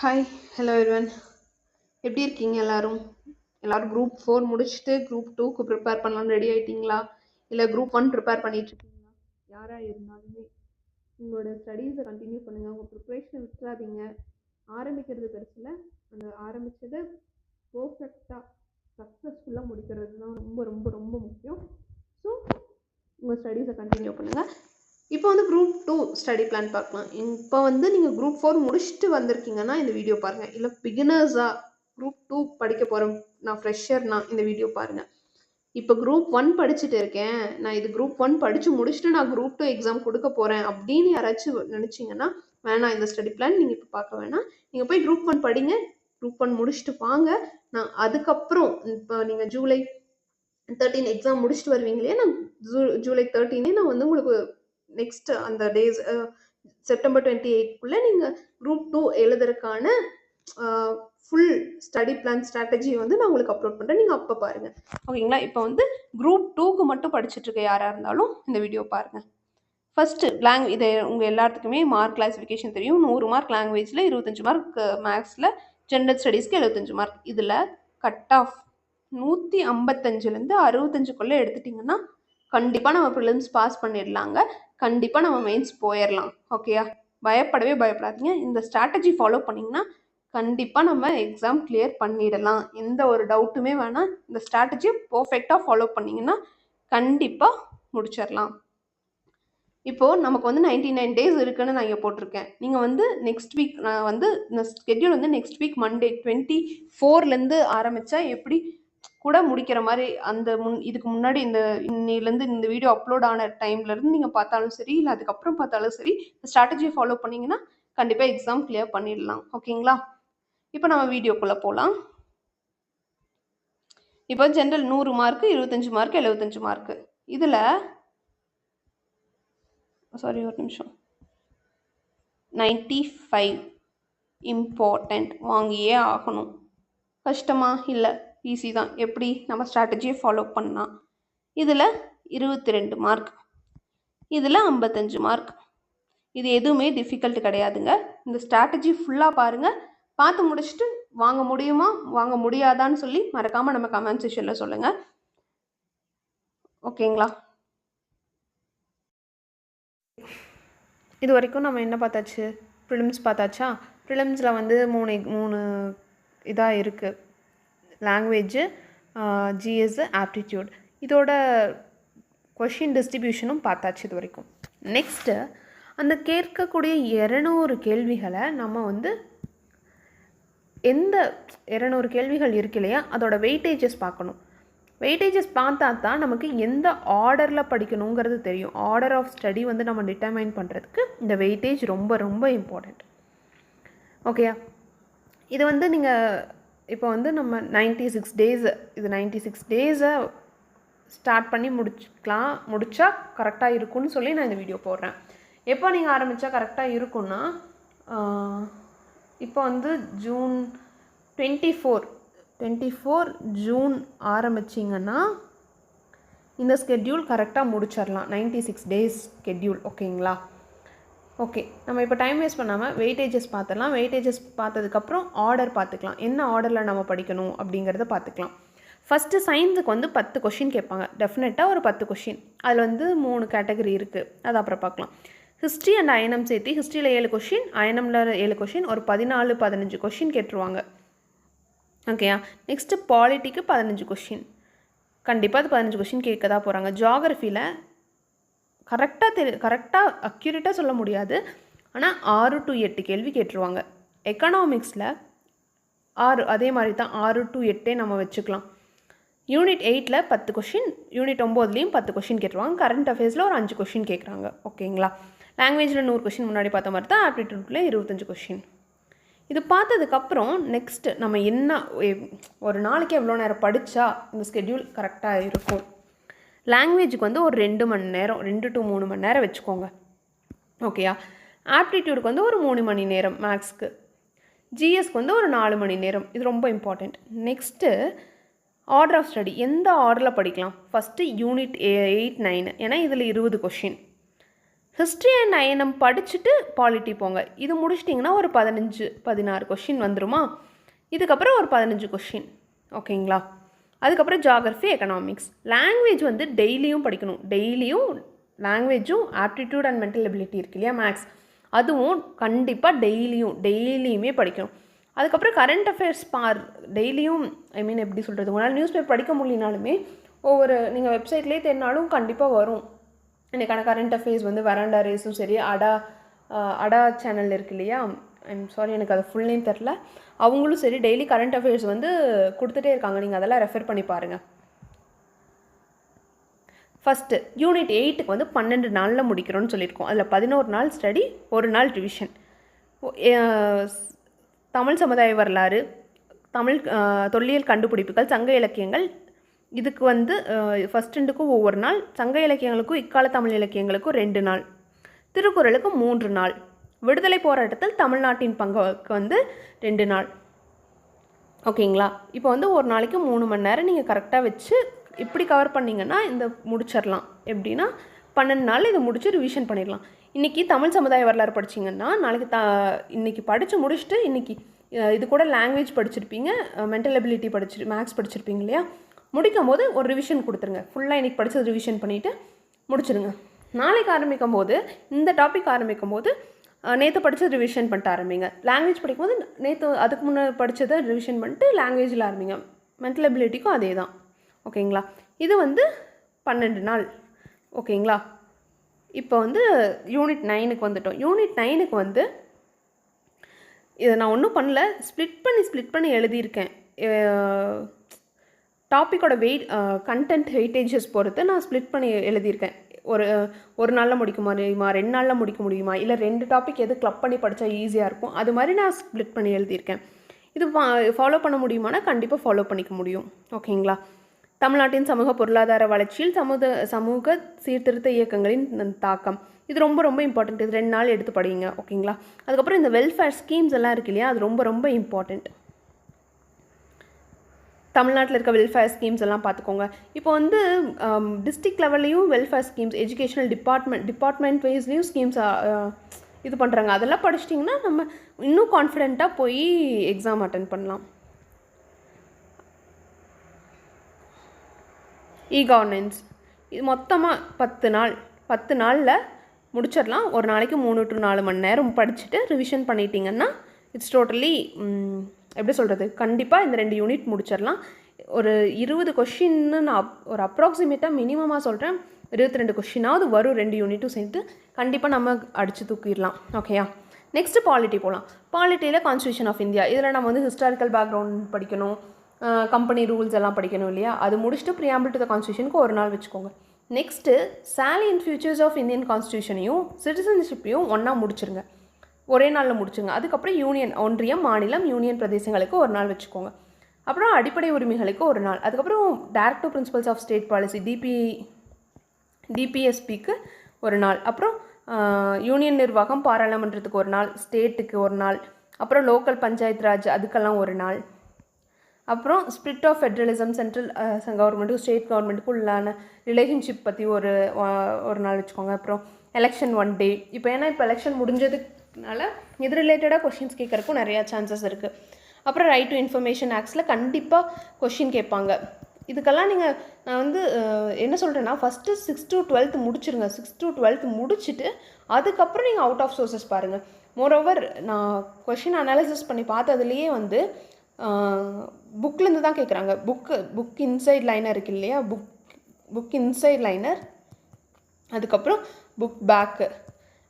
Hi hello everyone. எப்படி இருக்கீங்க எல்லாரும்? குரூப் 4 முடிச்சுட்டு குரூப் 2க்கு ப்ரிப்பேர் பண்ணலாம்னு ரெடி ஆகிட்டீங்களா? இல்லை குரூப் 1 ப்ரிப்பேர் பண்ணிகிட்ருக்கீங்களா? யாராக இருந்தாலுமே உங்களோட ஸ்டடீஸை கண்டினியூ பண்ணுங்கள். உங்கள் ப்ரிப்ரேஷனை விட்டுறாதீங்க. ஆரம்பிக்கிறது பெருசில், அந்த ஆரம்பித்ததை பர்ஃபெக்டாக சக்ஸஸ்ஃபுல்லாக முடிக்கிறது தான் ரொம்ப ரொம்ப ரொம்ப முக்கியம். ஸோ உங்கள் ஸ்டடீஸை கண்டினியூ பண்ணுங்கள். இப்போ வந்து குரூப் 2 ஸ்டடி பிளான் பார்க்கலாம். இப்போ வந்து நீங்கள் குரூப் 4 முடிச்சுட்டு வந்திருக்கீங்கன்னா இந்த வீடியோ பாருங்கள். இல்லை பிகினர்ஸாக குரூப் 2 படிக்க போகிறேன், நான் ஃப்ரெஷர்னா இந்த வீடியோ பாருங்கள். இப்போ குரூப் 1 படிச்சுட்டு இருக்கேன், நான் இது குரூப் 1 படித்து முடிச்சுட்டு நான் குரூப் 2 எக்ஸாம் கொடுக்க போகிறேன் அப்படின்னு யாராச்சும் நினச்சிங்கன்னா வேணாம், இந்த ஸ்டடி பிளான் நீங்கள் இப்போ பார்க்க வேணாம். நீங்கள் போய் குரூப் 1 படிங்க, குரூப் 1 முடிச்சுட்டு வாங்க. நான் அதுக்கப்புறம் இப்போ நீங்கள் ஜூலை 13 எக்ஸாம் முடிச்சுட்டு வருவீங்களே, நான் ஜூலை 13 நான் வந்து உங்களுக்கு நெக்ஸ்ட் அந்த டேஸ் செப்டம்பர் 28க்குள்ளே நீங்கள் குரூப் 2 எழுதுறதுக்கான ஃபுல் ஸ்டடி பிளான் ஸ்ட்ராட்டஜி வந்து நான் உங்களுக்கு அப்லோட் பண்ணுறேன். நீங்கள் அப்போ பாருங்கள், ஓகேங்களா? இப்போ வந்து குரூப் 2க்கு மட்டும் படிச்சுட்டு இருக்க யாராக இருந்தாலும் இந்த வீடியோ பாருங்கள். ஃபஸ்ட்டு இது உங்கள் எல்லாத்துக்குமே மார்க் கிளாஸிஃபிகேஷன் தெரியும். 100 மார்க் லாங்குவேஜில், 25 மார்க் மேக்ஸில், ஜென்ரல் ஸ்டடீஸ்க்கு 75 மார்க். இதில் கட் ஆஃப் 155லேருந்து 65க்குள்ளே எடுத்துட்டிங்கன்னா கண்டிப்பாக நம்ம ப்ரிலிம்ஸ் பாஸ் பண்ணிடலாங்க. கண்டிப்பாக நம்ம மெயின்ஸ் போயிடலாம். ஓகேயா? பயப்படாதீங்க. இந்த ஸ்ட்ராட்டஜி ஃபாலோ பண்ணிங்கன்னா கண்டிப்பாக நம்ம எக்ஸாம் கிளியர் பண்ணிடலாம். எந்த ஒரு டவுட்டுமே வேணாம். இந்த ஸ்ட்ராட்டஜி பர்ஃபெக்டாக ஃபாலோ பண்ணிங்கன்னா கண்டிப்பாக முடிச்சிடலாம். இப்போது நமக்கு வந்து 99 டேஸ் இருக்குன்னு நான் இங்கே போட்டிருக்கேன். நீங்கள் வந்து நெக்ஸ்ட் வீக், நான் வந்து இந்த ஸ்கெட்யூல் வந்து நெக்ஸ்ட் வீக் மண்டே 24லேருந்து ஆரம்பித்தா எப்படி கூட முடிக்கிற மாதிரி, அந்த இதுக்கு முன்னாடி இந்த இன்னிலேருந்து இந்த வீடியோ அப்லோட் ஆன டைம்லேருந்து நீங்கள் பார்த்தாலும் சரி, இல்லை அதுக்கப்புறம் பார்த்தாலும் சரி, இந்த ஸ்ட்ராட்டஜியை ஃபாலோ பண்ணிங்கன்னா கண்டிப்பாக எக்ஸாம் கிளியர் பண்ணிடலாம். ஓகேங்களா? இப்போ நம்ம வீடியோக்குள்ளே போகலாம். இப்போ ஜென்ரல் 100 மார்க்கு, 25 மார்க்கு, 75 மார்க்கு. இதில் ஒரு நிமிஷம், 95 இம்பார்ட்டண்ட் வாங்கியே ஆகணும். கஷ்டமா? இல்லை, ஈஸி தான். எப்படி? நம்ம ஸ்ட்ராட்டஜியை ஃபாலோ பண்ணால். இதில் 22 மார்க், இதில் 55 மார்க். இது எதுவுமே டிஃபிகல்ட் கிடையாதுங்க. இந்த ஸ்ட்ராட்டஜி ஃபுல்லாக பாருங்கள். பார்த்து முடிச்சுட்டு வாங்க முடியுமா வாங்க முடியாதான்னு சொல்லி மறக்காமல் நம்ம கமெண்ட் செக்ஷனில் சொல்லுங்கள். ஓகேங்களா? இது வரைக்கும் நம்ம என்ன பார்த்தாச்சு? ப்ரிலிம்ஸ் பார்த்தாச்சா? ப்ரிலிம்ஸில் வந்து மூணு இதாக இருக்குது. Language, GS, aptitude. இதோட கொஷின் டிஸ்ட்ரிபியூஷனும் பார்த்தாச்சு இது வரைக்கும். நெக்ஸ்ட்டு அந்த கேட்கக்கூடிய 200 கேள்விகளை நம்ம வந்து எந்த 200 கேள்விகள் இருக்கு இல்லையா, அதோட வெயிட்டேஜஸ் பார்க்கணும். வெயிட்டேஜஸ் பார்த்தா தான் நமக்கு எந்த ஆர்டரில் படிக்கணுங்கிறது தெரியும். ஆர்டர் ஆஃப் ஸ்டடி வந்து நம்ம டிட்டர்மைன் பண்ணுறதுக்கு இந்த வெயிட்டேஜ் ரொம்ப ரொம்ப இம்பார்ட்டண்ட். ஓகேயா? இது வந்து நீங்கள் இப்போ வந்து நம்ம 96 டேஸ், இது 96 டேஸை ஸ்டார்ட் பண்ணி முடித்தா கரெக்டாக இருக்குன்னு சொல்லி நான் இந்த வீடியோ போடுறேன். எப்போ நீங்கள் ஆரம்பித்தா கரெக்டாக இருக்குன்னா, இப்போ வந்து ஜூன் 24 ஜூன் ஆரம்பிச்சிங்கன்னா இந்த ஸ்கெட்யூல் கரெக்டாக முடிச்சிடலாம். 96 டேஸ் ஸ்கெட்யூல். ஓகேங்களா? ஓகே, நம்ம இப்போ டைம் வேஸ்ட் பண்ணாமல் வெயிட்டேஜஸ் பார்த்துடலாம். வெயிட்டேஜஸ் பார்த்ததுக்கப்புறம் ஆர்டர் பார்த்துக்கலாம். என்ன ஆர்டரில் நம்ம படிக்கணும் அப்படிங்கிறத பார்த்துக்கலாம். ஃபஸ்ட்டு சயின்ஸுக்கு வந்து 10 கொஷின் கேட்பாங்க. டெஃபினட்டாக ஒரு 10 கொஷின். அதில் வந்து 3 கேட்டகரி இருக்குது, அது அப்புறம் பார்க்கலாம். ஹிஸ்ட்ரி அண்ட் அயனம் சேர்த்து ஹிஸ்ட்ரியில் 7 கொஷின், அயனமில் 7 கொஷின், ஒரு 14-15 கொஷின் கேட்டுருவாங்க. ஓகேயா? நெக்ஸ்ட்டு பாலிட்டிக்கு 15 கொஷின். கண்டிப்பாக அது 15 கொஷின் கேட்க தான் போகிறாங்க. ஜியாகிரஃபியில் கரெக்டாக அக்யூரேட்டாக சொல்ல முடியாது, ஆனால் 6 to 8 கேள்வி கேட்டுருவாங்க. எக்கனாமிக்ஸில் 6, அதே மாதிரி தான் 6 to 8 நம்ம வச்சுக்கலாம். யூனிட் 8ல் 10 கொஷின், யூனிட் 9லேயும் 10 கொஷின் கேட்டுருவாங்க. கரண்ட் அஃபேர்ஸில் ஒரு 5 கொஷின் கேட்குறாங்க. ஓகேங்களா? லாங்குவேஜில் 100 கொஷின் முன்னாடி பார்த்த மாதிரி தான். ஆப்டிடியூட்டில் 25 கொஷின். இது பார்த்ததுக்கப்புறம் நெக்ஸ்ட்டு நம்ம என்ன, ஒரு நாளைக்கு எவ்வளோ நேரம் படித்தா இந்த ஸ்கெட்யூல் கரெக்டாக இருக்கும். லாங்குவேஜுக்கு வந்து ஒரு 2 மணி நேரம், 2 to 3 மணி நேரம் வச்சுக்கோங்க. ஓகேயா? ஆப்டிடியூடுக்கு வந்து ஒரு 3 மணி நேரம் மேக்ஸ்க்கு. ஜிஎஸ்க்கு வந்து ஒரு 4 மணி நேரம். இது ரொம்ப important. Next order of study எந்த ஆர்டரில் படிக்கலாம்? ஃபஸ்ட்டு யூனிட் 8, 9, ஏன்னா இதில் 20 கொஷின். ஹிஸ்ட்ரி அண்ட் ஐஎன்எம் படிச்சுட்டு பாலிட்டி போங்க. இது முடிச்சிட்டிங்கன்னா ஒரு 15-16 கொஷின் வந்துருமா. இதுக்கப்புறம் ஒரு 15 கொஷின். ஓகேங்களா. அதுக்கப்புறம் ஜாகிரஃபி, எக்கனாமிக்ஸ். லாங்குவேஜ் வந்து டெய்லியும் படிக்கணும். டெய்லியும் லாங்குவேஜும் ஆப்டிடியூட் அண்ட் மென்டல் எபிலிட்டி இருக்கு இல்லையா, மேக்ஸ், அதுவும் கண்டிப்பாக டெய்லியுமே படிக்கணும். அதுக்கப்புறம் கரண்ட் அஃபேர்ஸ் டெய்லியும் எப்படி சொல்கிறது, உங்களால் நியூஸ் பேப்பர் படிக்க முடியினாலுமே ஒவ்வொரு நீங்கள் வெப்சைட்லேயே தேடினாலும் கண்டிப்பாக வரும். இன்றைக்கான கரண்ட் அஃபேர்ஸ் வந்து வராண்டா ரேஸும் சரி, அடா சேனல் இருக்கு இல்லையா, சாரி எனக்கு அது ஃபுல் நேம் தெரில, அவங்களும் சரி டெய்லி கரண்ட் அஃபேர்ஸ் வந்து கொடுத்துட்டே இருக்காங்க. நீங்கள் அதெல்லாம் ரெஃபர் பண்ணி பாருங்கள். ஃபஸ்ட்டு யூனிட் 8க்கு வந்து 12 நாளில் முடிக்கிறோன்னு சொல்லியிருக்கோம். அதில் 11 நாள் ஸ்டடி, 1 நாள் ரிவிஷன். தமிழ் சமுதாய வரலாறு, தமிழ் தொல்லியல் கண்டுபிடிப்புகள், சங்க இலக்கியங்கள், இதுக்கு வந்து ஃபஸ்ட் 2க்கும் ஒவ்வொரு நாள், சங்க இலக்கியங்களுக்கும் இக்கால தமிழ் இலக்கியங்களுக்கும் 2 நாள், திருக்குறளுக்கு 3 நாள், விடுதலை போராட்டத்தில் தமிழ்நாட்டின் பங்குக்கு வந்து 2 நாள். ஓகேங்களா. இப்போ வந்து ஒரு நாளைக்கு 3 மணி நேரம் நீங்கள் கரெக்டாக வச்சு இப்படி கவர் பண்ணிங்கன்னா இந்த முடிச்சிடலாம். எப்படின்னா 12 நாள் இதை முடிச்சு ரிவிஷன் பண்ணிடலாம். இன்றைக்கி தமிழ் சமுதாய வரலாறு படிச்சிங்கன்னா நாளைக்கு இன்றைக்கி படித்து முடிச்சுட்டு இன்றைக்கி இது கூட லாங்குவேஜ் படிச்சிருப்பீங்க, மென்டல் எபிலிட்டி மேக்ஸ் படிச்சிருப்பீங்க இல்லையா, முடிக்கும் போது ஒரு ரிவிஷன் கொடுத்துருங்க. ஃபுல்லாக இன்றைக்கி படித்தது ரிவிஷன் பண்ணிவிட்டு முடிச்சுருங்க. நாளைக்கு ஆரம்பிக்கும் போது இந்த டாபிக் ஆரம்பிக்கும் போது நேற்று படித்தது ரிவிஷன் பண்ணிட்டு ஆரம்பிங்க. லாங்குவேஜ் படிக்கும்போது நேற்று அதுக்கு முன்னே படித்ததை ரிவிஷன் பண்ணிட்டு லாங்குவேஜில் ஆரம்பிங்க. மென்டல் எபிலிட்டிக்கும் அதே தான். ஓகேங்களா. இது வந்து 12 நாள். ஓகேங்களா. இப்போ வந்து யூனிட் 9க்கு வந்துட்டோம். யூனிட் 9க்கு வந்து இதை நான் ஒன்றும் பண்ணல, ஸ்ப்ளிட் பண்ணி எழுதியிருக்கேன். டாப்பிக்கோட கண்டென்ட் வெயிட்டேஜஸ் பொறுத்து நான் ஸ்ப்ளிட் பண்ணி எழுதியிருக்கேன். ஒரு நாளில் முடிக்க முடியுமா, 2 நாளில் முடிக்க முடியுமா, இல்லை 2 டாபிக் எது கிளப் பண்ணி படித்தா ஈஸியாக இருக்கும், அது மாதிரி நான் ஸ்ப்ளிட் பண்ணி எழுதியிருக்கேன். இது ஃபாலோ பண்ண முடியுமானா கண்டிப்பாக ஃபாலோ பண்ணிக்க முடியும். ஓகேங்களா. தமிழ்நாட்டின் சமூக பொருளாதார வளர்ச்சியில் சமூக சீர்திருத்த இயக்கங்களின் தாக்கம், இது ரொம்ப ரொம்ப இம்பார்ட்டண்ட். இது 2 நாள் எடுத்து படிங்க. ஓகேங்களா. அதுக்கப்புறம் இந்த வெல்ஃபேர் ஸ்கீம்ஸ் எல்லாம் இருக்கு இல்லையா, அது ரொம்ப ரொம்ப இம்பார்ட்டண்ட். தமிழ்நாட்டில் இருக்க வெல்ஃபேர் ஸ்கீம்ஸ் எல்லாம் பார்த்துக்கோங்க. இப்போ வந்து டிஸ்ட்ரிக்ட் லெவல்லையும் வெல்ஃபேர் ஸ்கீம்ஸ், எஜுகேஷனல் டிபார்ட்மெண்ட் வைஸ்லேயும் ஸ்கீம்ஸ் இது பண்ணுறாங்க. அதெல்லாம் படிச்சிட்டிங்கன்னா நம்ம இன்னும் கான்ஃபிடெண்ட்டாக போய் எக்ஸாம் அட்டென்ட் பண்ணலாம். கவர்னன்ஸ் இது மொத்தமாக 10 நாளில் முடிச்சிடலாம். ஒரு நாளைக்கு 3 to 4 மணி நேரம் படிச்சுட்டு ரிவிஷன் பண்ணிட்டீங்கன்னா இட்ஸ் டோட்டலி எப்படி சொல்கிறது, கண்டிப்பாக இந்த 2 யூனிட் முடிச்சிடலாம். ஒரு 20 கொஷின்னு நான் ஒரு அப்ராக்சிமேட்டாக மினிமமாக சொல்கிறேன். 22 கொஷினாவது வரும் 2 யூனிட்டும் சேர்த்து. கண்டிப்பாக நம்ம அடித்து தூக்கிடலாம். ஓகேயா. நெக்ஸ்ட்டு பாலிட்டி போகலாம். பாலிட்டியில் கான்ஸ்டியூஷன் ஆஃப் இந்தியா, இதில் நம்ம வந்து ஹிஸ்டாரிக்கல் பேக்ரவுண்ட் படிக்கணும், கம்பெனி ரூல்ஸ் எல்லாம் படிக்கணும் இல்லையா. அது முடிச்சுட்டு ப்ரியாம்பிள் டு த கான்ஸ்டியூஷனுக்கு ஒரு நாள் வச்சுக்கோங்க. Next salient features of Indian கான்ஸ்டியூஷனையும் சிட்டிசன்ஷிப்பையும் ஒன்றா முடிச்சுருங்க, ஒரே நாளில் முடிச்சுங்க. அதுக்கப்புறம் யூனியன், ஒன்றியம், மாநிலம், யூனியன் பிரதேசங்களுக்கு ஒரு நாள் வச்சுக்கோங்க. அப்புறம் அடிப்படை உரிமைகளுக்கு ஒரு நாள். அதுக்கப்புறம் directive principles of state policy டிபிஎஸ்பிக்கு ஒரு நாள். அப்புறம் யூனியன் நிர்வாகம், பாராளுமன்றத்துக்கு ஒரு நாள், ஸ்டேட்டுக்கு ஒரு நாள், அப்புறம் லோக்கல் பஞ்சாயத்து ராஜ் அதுக்கெல்லாம் ஒரு நாள். அப்புறம் spirit of federalism, central கவர்மெண்ட்டுக்கும் state கவர்மெண்ட்டுக்கும் உள்ளான ரிலேஷன்ஷிப் பற்றி ஒரு நாள் வச்சுக்கோங்க. அப்புறம் எலெக்ஷன் 1 day. இப்போ ஏன்னா இப்போ எலெக்ஷன் முடிஞ்சதுனால இது ரிலேட்டடாக கொஷின்ஸ் கேட்குறக்கும் நிறையா சான்சஸ் இருக்குது. அப்புறம் ரைட் டு இன்ஃபர்மேஷன் ஆக்ட்ஸில் கண்டிப்பாக கொஷின் கேட்பாங்க. இதுக்கெல்லாம் நான் வந்து என்ன சொல்கிறேன்னா, first 6 to 12th முடிச்சுருங்க. 6 to 12th முடிச்சுட்டு அதுக்கப்புறம் நீங்கள் அவுட் ஆஃப் சோர்ஸஸ் பாருங்கள். மோரோவர் நான் கொஷின் அனாலிசிஸ் பண்ணி பார்த்ததுலேயே வந்து புக்லேருந்து தான் கேட்குறாங்க. புக் இன்சைட் லைனர் இருக்கு இல்லையா, புக் இன்சைட் லைனர், அதுக்கப்புறம் புக் பேக்கு,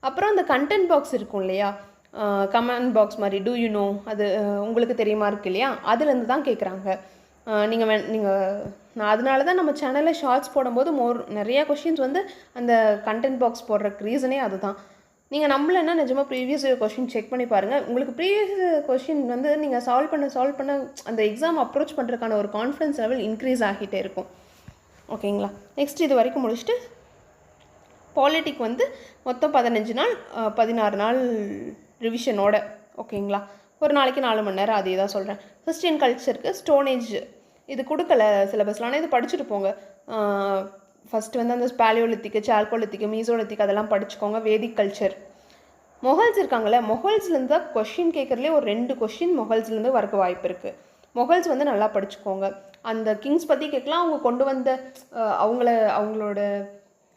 அப்புறம் அந்த கண்டென்ட் பாக்ஸ் இருக்கும் இல்லையா, கமெண்ட் பாக்ஸ் மாதிரி, டூ யூ நோ, அது உங்களுக்கு தெரியுமா இருக்கு இல்லையா, அதுலேருந்து தான் கேட்குறாங்க. நான் அதனால தான் நம்ம சேனலில் ஷார்ட்ஸ் போடும்போது நிறையா கொஷின்ஸ் வந்து அந்த கண்டென்ட் பாக்ஸ் போடுறதுக்கு ரீசனே அதுதான். நீங்கள் நம்மளன்னா நிஜமாக ப்ரீவியஸ் கொஷின் செக் பண்ணி பாருங்கள். உங்களுக்கு ப்ரீவியஸ் கொஷின் வந்து நீங்கள் சால்வ் பண்ண அந்த எக்ஸாம் அப்ரோச் பண்ணுறதுக்கான ஒரு கான்ஃபிடன்ஸ் லெவல் இன்க்ரீஸ் ஆகிட்டே இருக்கும். ஓகேங்களா. நெக்ஸ்ட் இது வரைக்கும் முடிச்சுட்டு பாலிட்டிக் வந்து மொத்தம் 15 நாள் 16 நாள் ரிவிஷனோட. ஓகேங்களா. ஒரு நாளைக்கு 4 மணி நேரம், அதே தான் சொல்கிறேன். ஹிஸ்ட்ரி அண்ட் கல்ச்சருக்கு ஸ்டோனேஜ் இது கொடுக்கல சிலபஸில், ஆனால் இது படிச்சுட்டு போங்க. ஃபஸ்ட்டு வந்து அந்த பேலியோலித்திக்கு, சால்கோலித்திக்கு, மீசோலித்திக் அதெல்லாம் படிச்சுக்கோங்க. வேதிக் கல்ச்சர். மொகல்ஸ் இருக்காங்கள்ல, மொகல்ஸ்லேருந்து தான் கொஷின் கேட்குறதுலே ஒரு 2 கொஷின் மொகல்ஸ்லேருந்து வரக்கு வாய்ப்பு இருக்குது. மொகல்ஸ் வந்து நல்லா படிச்சுக்கோங்க. அந்த கிங்ஸ் பற்றி கேட்கலாம். அவங்க கொண்டு வந்த அவங்களோட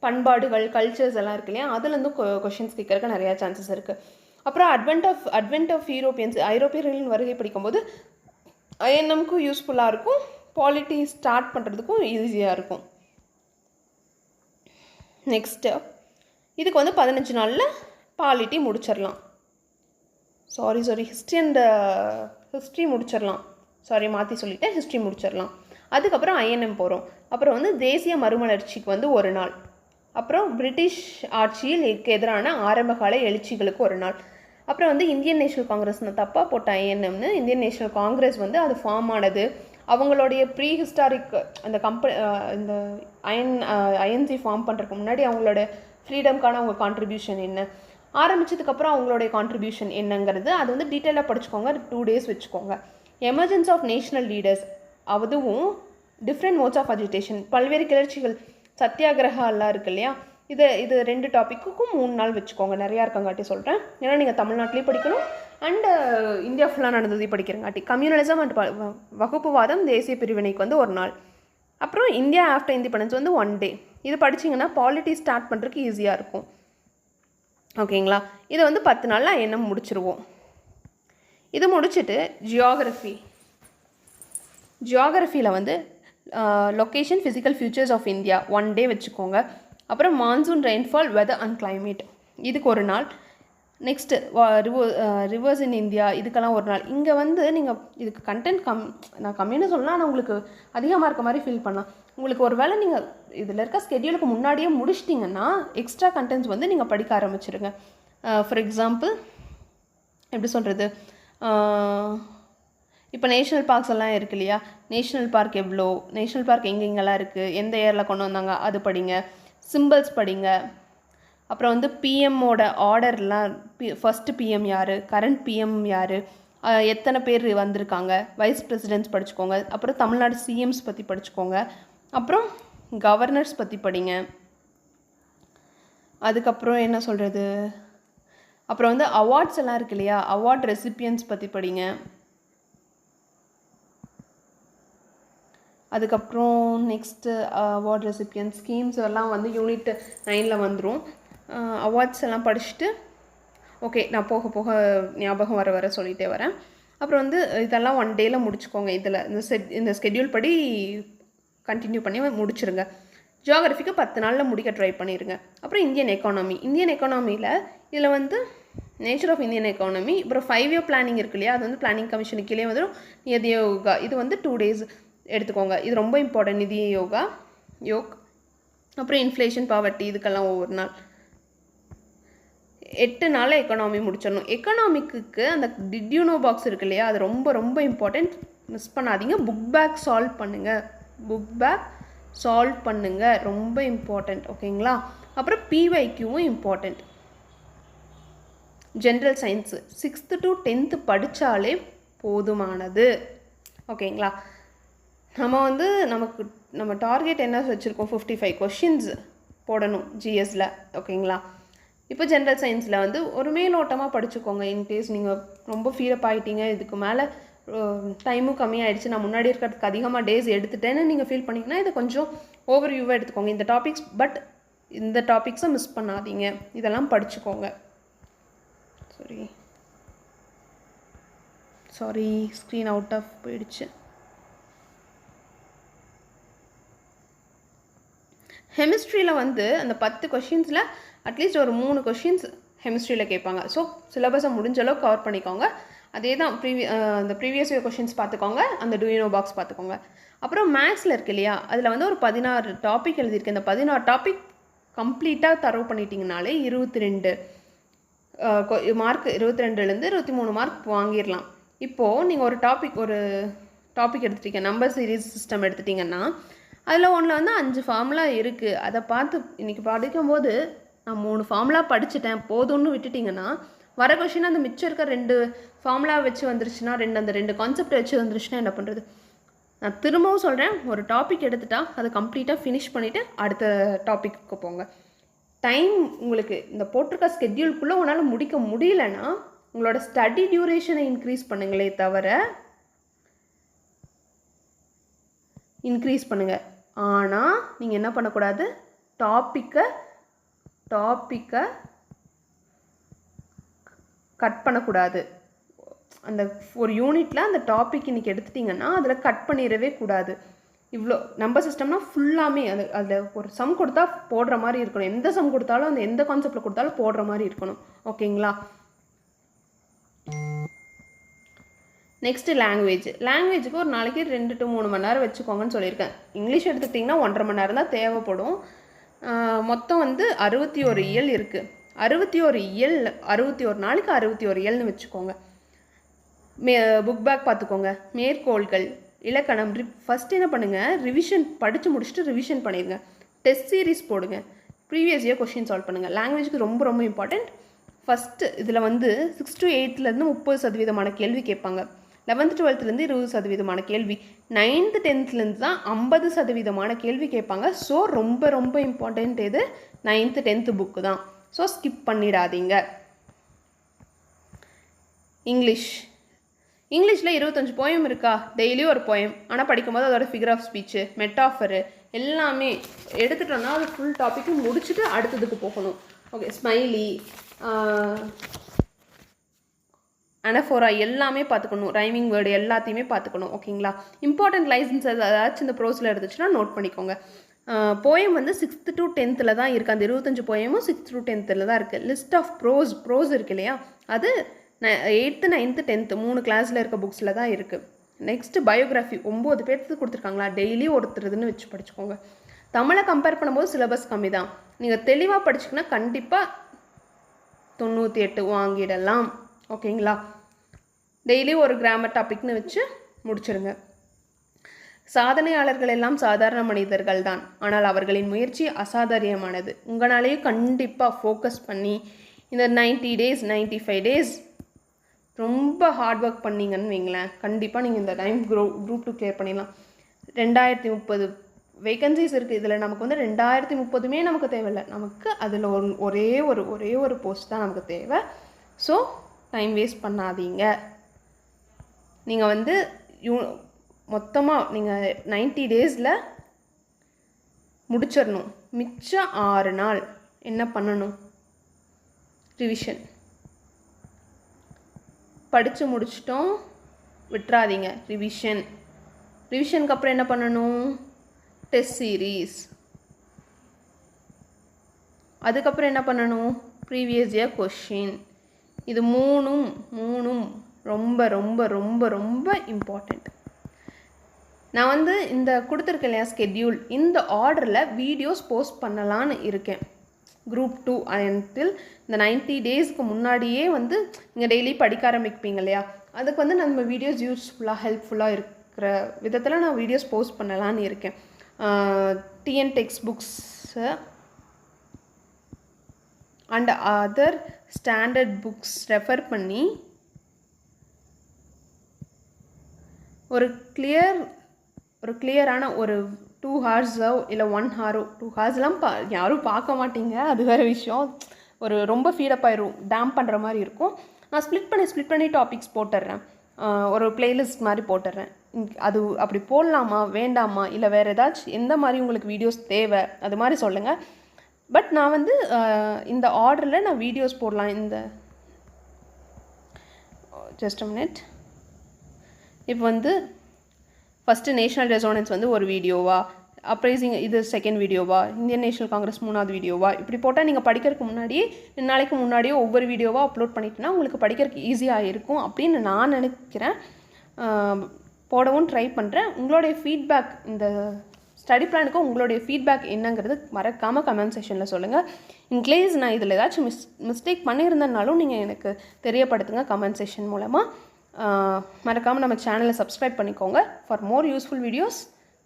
பண்பாடுகள், கல்ச்சர்ஸ் எல்லாம் இருக்கு இல்லையா, அதுலேருந்து கொஷின்ஸ் கேட்கறதுக்கு நிறையா சான்சஸ் இருக்குது. அப்புறம் அட்வென்ட் ஆஃப் ஐரோப்பியர்களின் வருகை படிக்கும்போது ஐஎன்எம்க்கும் யூஸ்ஃபுல்லாக இருக்கும், பாலிட்டி ஸ்டார்ட் பண்ணுறதுக்கும் ஈஸியாக இருக்கும். நெக்ஸ்ட்டு இதுக்கு வந்து 15 நாளில் பாலிட்டி முடிச்சிடலாம். ஹிஸ்ட்ரி முடிச்சிடலாம். மாற்றி சொல்லிட்டேன், ஹிஸ்ட்ரி முடிச்சிடலாம். அதுக்கப்புறம் ஐஎன்எம் போகிறோம். அப்புறம் வந்து தேசிய மறுமலர்ச்சிக்கு வந்து 1 நாள். அப்புறம் பிரிட்டிஷ் ஆட்சியில் எதிரான ஆரம்பகால எழுச்சிகளுக்கு 1 நாள். அப்புறம் வந்து இந்தியன் நேஷனல் காங்கிரஸ், நான் தப்பாக போட்ட ஐஎன்எம்னு, இந்தியன் நேஷனல் காங்கிரஸ் வந்து அது ஃபார்ம் ஆனது, அவங்களுடைய ப்ரீ ஹிஸ்டாரிக் அந்த இந்த ஐஎன்சி ஃபார்ம் பண்ணுறதுக்கு முன்னாடி அவங்களோட ஃப்ரீடம்க்கான அவங்க கான்ட்ரிபியூஷன் என்ன, ஆரம்பித்ததுக்கப்புறம் அவங்களுடைய கான்ட்ரிபியூஷன் என்னங்கிறது அது வந்து டீட்டெயிலாக படிச்சுக்கோங்க. 2 days வச்சுக்கோங்க. எமர்ஜென்ஸ் ஆஃப் நேஷ்னல் லீடர்ஸ், அதுவும் டிஃப்ரெண்ட் மோட்ஸ் ஆஃப் அஜிடேஷன், பல்வேறு கிளர்ச்சிகள், சத்தியாகிரகா எல்லாம் இருக்கு இல்லையா, இது 2 டாப்பிக்குக்கும் 3 நாள் வச்சுக்கோங்க. நிறையா இருக்கங்காட்டி சொல்கிறேன், ஏன்னா நீங்கள் தமிழ்நாட்டிலையும் படிக்கணும் அண்டு இந்தியா ஃபுல்லாக நடந்ததையும் படிக்கிறங்காட்டி. கம்யூனலிசம் அண்ட் வகுப்புவாதம், தேசிய பிரிவினைக்கு வந்து 1 நாள். அப்புறம் இந்தியா ஆஃப்டர் இண்டிபெண்டன்ஸ் வந்து 1 day. இது படிச்சிங்கன்னா பாலிட்டி ஸ்டார்ட் பண்ணுறதுக்கு ஈஸியாக இருக்கும். ஓகேங்களா? இதை வந்து 10 நாளில் என்ன முடிச்சிருவோம். இது முடிச்சுட்டு ஜியாகிரஃபியில் வந்து location, physical futures of India 1 day வச்சுக்கோங்க. அப்புறம் monsoon, rainfall, weather and climate இதுக்கு 1 நாள். நெக்ஸ்ட்டு ரிவர்ஸ் இன் இந்தியா இதுக்கெல்லாம் 1 நாள். இங்கே வந்து நீங்கள் இதுக்கு கண்டென்ட் நான் கம்மின்னு சொல்லலாம், ஆனால் உங்களுக்கு அதிகமாக இருக்க மாதிரி ஃபீல் பண்ணலாம். உங்களுக்கு ஒரு வேளை நீங்கள் இதில் இருக்க ஸ்கெடியூலுக்கு முன்னாடியே முடிச்சிட்டிங்கன்னா எக்ஸ்ட்ரா கண்டென்ட்ஸ் வந்து நீங்கள் படிக்க ஆரம்பிச்சிருங்க. ஃபார் எக்ஸாம்பிள் எப்படி சொல்கிறது, இப்போ நேஷ்னல் பார்க்ஸ் எல்லாம் இருக்கு இல்லையா, நேஷ்னல் பார்க் எவ்வளோ, நேஷ்னல் பார்க் எங்கெங்கெல்லாம் இருக்குது, எந்த இயரில் கொண்டு வந்தாங்க அது படிங்க. சிம்பிள்ஸ் படிங்க. அப்புறம் வந்து பிஎம்மோட ஆர்டர்லாம், ஃபஸ்ட்டு பிஎம் யார், கரண்ட் பிஎம் யார், எத்தனை பேர் வந்திருக்காங்க, வைஸ் பிரசிடென்ட்ஸ் படிச்சுக்கோங்க. அப்புறம் தமிழ்நாடு சிஎம்ஸ் பற்றி படிச்சுக்கோங்க. அப்புறம் கவர்னர்ஸ் பற்றி படிங்க. அதுக்கப்புறம் என்ன சொல்கிறது, அப்புறம் வந்து அவார்ட்ஸ் எல்லாம் இருக்கு இல்லையா, அவார்ட் ரெசிபியன்ஸ் பற்றி படிங்க. அதுக்கப்புறம் நெக்ஸ்ட்டு அவார்ட் ரெசிபியன்ஸ் ஸ்கீம்ஸ் எல்லாம் வந்து யூனிட் 9 வந்துடும். அவார்ட்ஸ் எல்லாம் படிச்சுட்டு ஓகே, நான் போக போக ஞாபகம் வர சொல்லிகிட்டே வரேன். அப்புறம் வந்து இதெல்லாம் 1 day முடிச்சுக்கோங்க. இதில் இந்த ஸ்கெடியூல் படி கண்டினியூ பண்ணி முடிச்சுருங்க. ஜியாகிரஃபிக்கு 10 நாளில் முடிக்க ட்ரை பண்ணிடுங்க. அப்புறம் இந்தியன் எக்கானமியில் இதில் வந்து நேச்சர் ஆஃப் இந்தியன் எக்கானமி, அப்புறம் 5-year பிளானிங் இருக்கு இல்லையா, அது வந்து பிளானிங் கமிஷனுக்கு கீழே வந்துடும். நிதி யோகா இது வந்து 2 days எடுத்துக்கோங்க. இது ரொம்ப இம்பார்ட்டன்ட், நிதி யோக். அப்புறம் இன்ஃப்ளேஷன், பாவர்ட்டி இதுக்கெல்லாம் 1 நாள். 8 நாளில் எக்கனாமி முடிச்சிடணும். எக்கனாமிக்கு அந்த டிட்யூனோ பாக்ஸ் இருக்கு இல்லையா, அது ரொம்ப ரொம்ப இம்பார்ட்டண்ட், மிஸ் பண்ணாதீங்க. புக் பேக் சால்வ் பண்ணுங்கள், ரொம்ப இம்பார்ட்டண்ட். ஓகேங்களா? அப்புறம் பிவைக்யூவும் important. General science 6th to 10th படித்தாலே போதுமானது. ஓகேங்களா? நம்ம டார்கெட் என்ன வச்சுருக்கோம், 55 கொஷின்ஸ் போடணும் ஜிஎஸ்ல. ஓகேங்களா? இப்போ ஜென்ரல் சயின்ஸில் வந்து ஒரு மேலோட்டமாக படிச்சுக்கோங்க. இன்கேஸ் நீங்கள் ரொம்ப ஃபீலப் ஆகிட்டீங்க, இதுக்கு மேலே டைமும் கம்மியாகிடுச்சு, நான் முன்னாடி இருக்கிறதுக்கு அதிகமாக டேஸ் எடுத்துட்டேன்னு நீங்கள் ஃபீல் பண்ணிங்கன்னா இதை கொஞ்சம் ஓவர் வியூவாக எடுத்துக்கோங்க இந்த டாபிக்ஸ். பட் இந்த டாபிக்ஸை மிஸ் பண்ணாதீங்க, இதெல்லாம் படிச்சுக்கோங்க. சாரி ஸ்க்ரீன் அவுட் ஆஃப் போயிடுச்சு. கெமிஸ்ட்ரியில் வந்து அந்த 10 கொஷின்ஸில் அட்லீஸ்ட் ஒரு 3 கொஷின்ஸ் கெமிஸ்ட்ரியில் கேட்பாங்க. ஸோ சிலபஸை முடிஞ்ச அளவுக்கு கவர் பண்ணிக்கோங்க. அதே தான் அந்த ப்ரீவியஸ் இயர் கொஷின்ஸ் பார்த்துக்கோங்க, அந்த டூயினோ பாக்ஸ் பார்த்துக்கோங்க. அப்புறம் மேக்ஸில் இருக்கு இல்லையா, அதில் வந்து ஒரு 16 டாபிக் எழுதியிருக்கு. இந்த 16 டாபிக் கம்ப்ளீட்டாக தரவு பண்ணிட்டீங்கனாலே 22 மார்க், 22லேருந்து 23 மார்க் வாங்கிடலாம். இப்போது நீங்கள் ஒரு டாபிக் எடுத்துட்டீங்க, நம்பர் சீரீஸ் சிஸ்டம் எடுத்துட்டிங்கன்னா அதில் ஒன்றில் வந்து 5 ஃபார்முலா இருக்குது. அதை பார்த்து இன்றைக்கி படிக்கும்போது நான் 3 ஃபார்முலா படிச்சுட்டேன் போதும்னு விட்டுட்டிங்கன்னா வர கொஷின் அந்த மிச்சம் இருக்க 2 ஃபார்முலா வச்சு வந்துருச்சுன்னா, அந்த 2 கான்செப்ட் வச்சு வந்துருச்சுன்னா என்ன பண்ணுறது? நான் திரும்பவும் சொல்கிறேன், ஒரு டாபிக் எடுத்துட்டா அதை கம்ப்ளீட்டாக ஃபினிஷ் பண்ணிவிட்டு அடுத்த டாப்பிக்கு போங்க. டைம் உங்களுக்கு இந்த போட்டிருக்க ஸ்கெட்யூல்குள்ளே உன்னால் முடிக்க முடியலன்னா உங்களோட ஸ்டடி டியூரேஷனை இன்க்ரீஸ் பண்ணுங்களே தவிர பண்ணுங்கள். ஆனால் நீங்கள் என்ன பண்ணக்கூடாது, டாப்பிக்கை கட் பண்ணக்கூடாது. அந்த ஒரு யூனிட்டில் அந்த டாபிக் இன்றைக்கி எடுத்துட்டிங்கன்னா அதில் கட் பண்ணிடவே கூடாது. இவ்வளோ நம்பர் சிஸ்டம்னா ஃபுல்லாமே அதில் ஒரு சம் கொடுத்தா போடுற மாதிரி இருக்கணும். எந்த சம் கொடுத்தாலும் அந்த எந்த கான்செப்டில் கொடுத்தாலும் போடுற மாதிரி இருக்கணும். ஓகேங்களா? நெக்ஸ்ட்டு லாங்குவேஜுக்கு ஒரு நாளைக்கு 2 to 3 மணி நேரம் வச்சுக்கோங்கன்னு சொல்லியிருக்கேன். இங்கிலீஷ் எடுத்துக்கிட்டிங்கன்னா 1.5 மணி நேரம் தான் தேவைப்படும். மொத்தம் 61 இயல் இருக்குது. 61 நாளைக்கு 61 இயல்னு வச்சுக்கோங்க. புக் பேக் பார்த்துக்கோங்க. மேற்கோள்கள், இலக்கணம். ஃபஸ்ட் என்ன பண்ணுங்கள், ரிவிஷன் படித்து முடிச்சுட்டு ரிவிஷன் பண்ணிடுங்க. டெஸ்ட் சீரீஸ் போடுங்க. ப்ரீவியஸ் இயர் கொஷின் சால்வ் பண்ணுங்கள். லாங்குவேஜுக்கு ரொம்ப ரொம்ப இம்பார்ட்டண்ட். ஃபஸ்ட்டு இதில் 6 to 8லேருந்து 30% கேள்வி கேட்பாங்க. 11th 12லேருந்து 20% கேள்வி. 9th 10th தான் 50% கேள்வி கேட்பாங்க. ஸோ ரொம்ப ரொம்ப இம்பார்ட்டண்ட் இது 9th 10th புக்கு தான். ஸோ ஸ்கிப் பண்ணிடாதீங்க. இங்கிலீஷில் 25 போயம் இருக்கா, டெய்லியும் ஒரு போயம். ஆனால் படிக்கும்போது அதோட ஃபிகர் ஆஃப் ஸ்பீச்சு, மெட்டாஃபரு எல்லாமே எடுத்துட்டோன்னா அது ஃபுல் டாப்பிக்கும் முடிச்சுட்டு அடுத்ததுக்கு போகணும். ஓகே, ஸ்மைலி, அனஃபோரா எல்லாமே பார்த்துக்கணும். ரைமிங் வேர்டு எல்லாத்தையுமே பார்த்துக்கணும். ஓகேங்களா? இம்பார்ட்டன்ட் லைசன்ஸ் ஏதாச்சும் இந்த ப்ரோஸில் இருந்துச்சுன்னா நோட் பண்ணிக்கோங்க. போயம் 6th to 10th தான் இருக்குது. அந்த 25 போயமும் 6th to 10th தான் இருக்குது. லிஸ்ட் ஆஃப் ப்ரோஸ் இருக்கு இல்லையா, அது 8th 9th 10th 3 கிளாஸில் இருக்க புக்ஸில் தான் இருக்குது. நெக்ஸ்ட்டு பயோகிராஃபி 9 பேர்த்துக்கு கொடுத்துருக்காங்களா, டெய்லி ஒருத்தருதுன்னு வச்சு படிச்சுக்கோங்க. தமிழை கம்பேர் பண்ணும்போது சிலபஸ் கம்மி தான். நீங்கள் தெளிவாக படிச்சிங்கன்னா கண்டிப்பாக 98 வாங்கிடலாம். ஓகேங்களா? டெய்லி ஒரு கிராமர் டாபிக்னு வச்சு முடிச்சிருங்க. சாதனையாளர்கள் எல்லாம் சாதாரண மனிதர்கள் தான், ஆனால் அவர்களின் முயற்சி அசாதாரியமானது. உங்களாலேயும் கண்டிப்பாக ஃபோக்கஸ் பண்ணி இந்த 90 days 95 days ரொம்ப ஹார்ட் ஒர்க் பண்ணிங்கன்னு வைங்களேன், கண்டிப்பாக நீங்கள் இந்த டைம் குரூப் 2 கிளியர் பண்ணிடலாம். 2030 வேகன்சிஸ் இருக்குது. இதில் நமக்கு 2030மே நமக்கு தேவையில்லை. நமக்கு அதில் ஒரே ஒரு போஸ்ட் தான் நமக்கு தேவை. ஸோ டைம் வேஸ்ட் பண்ணாதீங்க. நீங்கள் மொத்தமாக நீங்கள் 90 daysல முடிச்சிடணும். மிச்சம் 6 நாள் என்ன பண்ணணும், ரிவிஷன். படித்து முடிச்சிட்டோம், விட்டுறாதீங்க. ரிவிஷனுக்கு அப்புறம் என்ன பண்ணணும், டெஸ்ட் சீரீஸ். அதுக்கப்புறம் என்ன பண்ணணும், ப்ரீவியஸ் இயர் கொஷின். இது மூணும் ரொம்ப ரொம்ப ரொம்ப ரொம்ப இம்பார்ட்டண்ட். நான் இந்த கொடுத்துருக்கேன் இல்லையா ஸ்கெட்யூல், இந்த ஆர்டரில் வீடியோஸ் போஸ்ட் பண்ணலான்னு இருக்கேன். குரூப் 2 அன்டில் இந்த 90 daysக்கு முன்னாடியே நீங்கள் டெய்லி படிக்க ஆரம்பிப்பீங்க இல்லையா, அதுக்கு நம்ம வீடியோஸ் யூஸ்ஃபுல்லாக ஹெல்ப்ஃபுல்லாக இருக்கிற விதத்தில் நான் வீடியோஸ் போஸ்ட் பண்ணலான்னு இருக்கேன். TN text books and other standard books refer பண்ணி ஒரு கிளியரான ஒரு 2 hours இல்லை 1 hour 2 hoursலாம் யாரும் பார்க்க மாட்டீங்க, அது வேறு விஷயம். ஒரு ரொம்ப ஃபீடப் ஆயிரும், டேம் பண்ணுற மாதிரி இருக்கும். நான் ஸ்ப்ளிட் பண்ணி டாபிக்ஸ் போட்டுடுறேன். ஒரு பிளேலிஸ்ட் மாதிரி போட்டுடுறேன். அது அப்படி போடலாமா வேண்டாமா, இல்லை வேறு ஏதாச்சும் எந்த மாதிரி உங்களுக்கு வீடியோஸ் தேவை அது மாதிரி சொல்லுங்கள். பட் நான் இந்த ஆர்டரில் நான் வீடியோஸ் போடலாம். இந்த ஜஸ்ட் அ மினிட். இப்போ ஃபஸ்ட்டு நேஷ்னல் ரெசோனன்ஸ் ஒரு வீடியோவா, அப்ரைசிங் இது செகண்ட் வீடியோவா, இந்தியன் நேஷனல் காங்கிரஸ் 3வது வீடியோவா, இப்படி போட்டால் நீங்கள் படிக்கிறதுக்கு முன்னாடியே 2 நாளைக்கு முன்னாடியே ஒவ்வொரு வீடியோவாக அப்லோட் பண்ணிட்டீங்கன்னா உங்களுக்கு படிக்கிறதுக்கு ஈஸியாக இருக்கும் அப்படின்னு நான் நினைக்கிறேன். போடவும் ட்ரை பண்ணுறேன். உங்களுடைய ஃபீட்பேக், இந்த ஸ்டடி பிளானுக்கு உங்களுடைய ஃபீட்பேக் என்னங்கிறது மறக்காமல் கமெண்ட் செக்ஷனில் சொல்லுங்கள். இன்கேஸ் நான் இதில் ஏதாச்சும் மிஸ்டேக் பண்ணியிருந்தனாலும் நீங்கள் எனக்கு தெரியப்படுத்துங்க கமெண்ட் செக்ஷன் மூலமாக. மறக்காமல் நம்ம சேனலை சப்ஸ்கிரைப் பண்ணிக்கோங்க. ஃபார் மோர் யூஸ்ஃபுல் வீடியோஸ்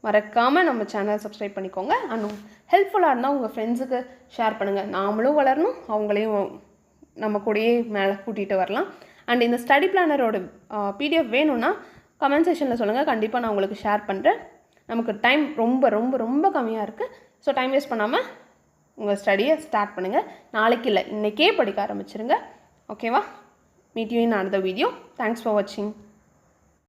மறக்காமல் நம்ம சேனலை சப்ஸ்கிரைப் பண்ணிக்கோங்க. அண்ட் ஹெல்ப்ஃபுல்லாக இருந்தால் உங்கள் ஃப்ரெண்ட்ஸுக்கு ஷேர் பண்ணுங்கள். நாமளும் வளரணும், அவங்களையும் நம்ம கூடயே மேலே கூட்டிகிட்டு வரலாம். அண்ட் இந்த ஸ்டடி பிளானரோட பிடிஎஃப் வேணும்னா கமெண்ட் செக்ஷனில் சொல்லுங்கள், கண்டிப்பாக நான் உங்களுக்கு ஷேர் பண்ணுறேன். நமக்கு டைம் ரொம்ப ரொம்ப ரொம்ப கம்மியாக இருக்குது. ஸோ டைம் வேஸ்ட் பண்ணாமல் உங்கள் ஸ்டடியை ஸ்டார்ட் பண்ணுங்கள். நாளைக்கு இல்லை, இன்றைக்கே படிக்க ஆரம்பிச்சிருங்க. ஓகேவா? Meet you in another video. Thanks for watching.